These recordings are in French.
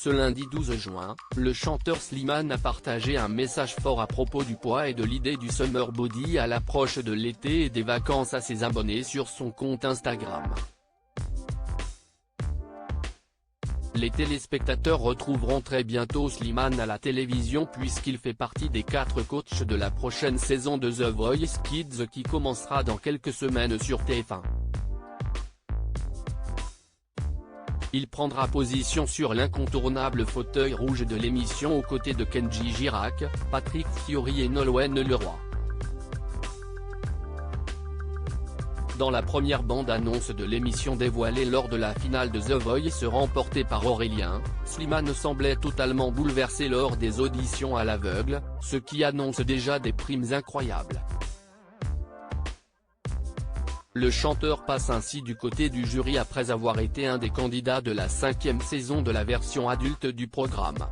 Ce lundi 12 juin, le chanteur Slimane a partagé un message fort à propos du poids et de l'idée du summer body à l'approche de l'été et des vacances à ses abonnés sur son compte Instagram. Les téléspectateurs retrouveront très bientôt Slimane à la télévision puisqu'il fait partie des 4 coachs de la prochaine saison de The Voice Kids qui commencera dans quelques semaines sur TF1. Il prendra position sur l'incontournable fauteuil rouge de l'émission aux côtés de Kenji Girac, Patrick Fiori et Nolwenn Leroy. Dans la première bande-annonce de l'émission dévoilée lors de la finale de The Voice remportée par Aurélien, Slimane semblait totalement bouleversé lors des auditions à l'aveugle, ce qui annonce déjà des primes incroyables. Le chanteur passe ainsi du côté du jury après avoir été un des candidats de la 5e saison de la version adulte du programme.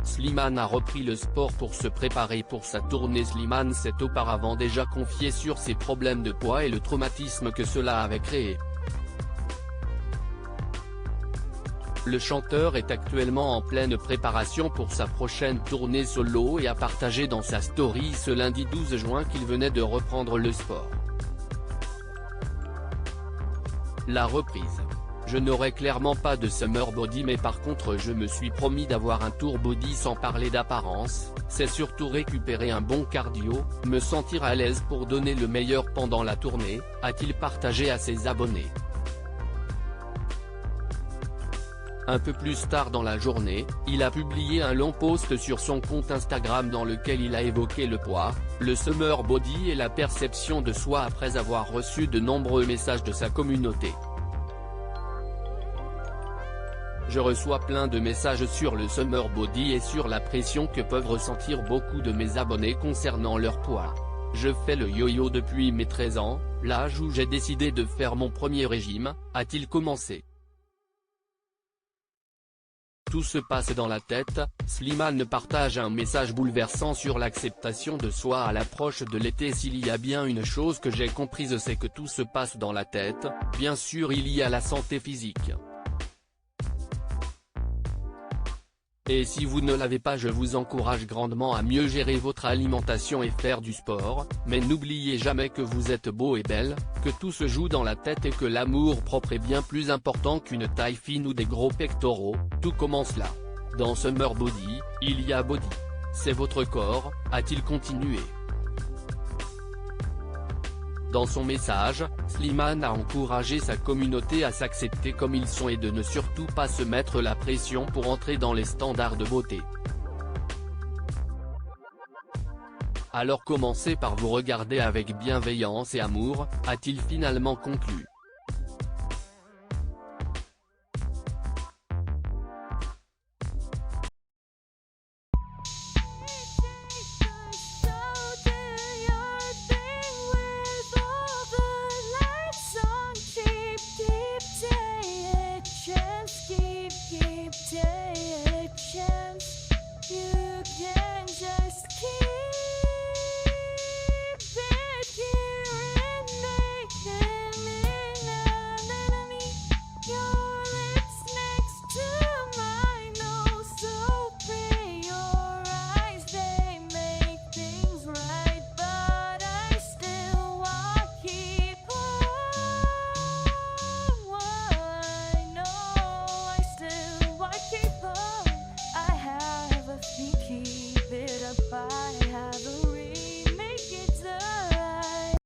Slimane a repris le sport pour se préparer pour sa tournée. Slimane s'est auparavant déjà confié sur ses problèmes de poids et le traumatisme que cela avait créé. Le chanteur est actuellement en pleine préparation pour sa prochaine tournée solo et a partagé dans sa story ce lundi 12 juin qu'il venait de reprendre le sport. La reprise. Je n'aurai clairement pas de summer body mais par contre je me suis promis d'avoir un tour body sans parler d'apparence, c'est surtout récupérer un bon cardio, me sentir à l'aise pour donner le meilleur pendant la tournée, a-t-il partagé à ses abonnés. Un peu plus tard dans la journée, il a publié un long post sur son compte Instagram dans lequel il a évoqué le poids, le summer body et la perception de soi après avoir reçu de nombreux messages de sa communauté. Je reçois plein de messages sur le summer body et sur la pression que peuvent ressentir beaucoup de mes abonnés concernant leur poids. Je fais le yo-yo depuis mes 13 ans, l'âge où j'ai décidé de faire mon premier régime, a-t-il commencé. Tout se passe dans la tête, Slimane partage un message bouleversant sur l'acceptation de soi à l'approche de l'été. S'il y a bien une chose que j'ai comprise c'est que tout se passe dans la tête, bien sûr il y a la santé physique. Et si vous ne l'avez pas je vous encourage grandement à mieux gérer votre alimentation et faire du sport, mais n'oubliez jamais que vous êtes beau et belle, que tout se joue dans la tête et que l'amour propre est bien plus important qu'une taille fine ou des gros pectoraux, tout commence là. Dans Summer Body, il y a body. C'est votre corps, a-t-il continué. Dans son message, Slimane a encouragé sa communauté à s'accepter comme ils sont et de ne surtout pas se mettre la pression pour entrer dans les standards de beauté. Alors commencez par vous regarder avec bienveillance et amour, a-t-il finalement conclu.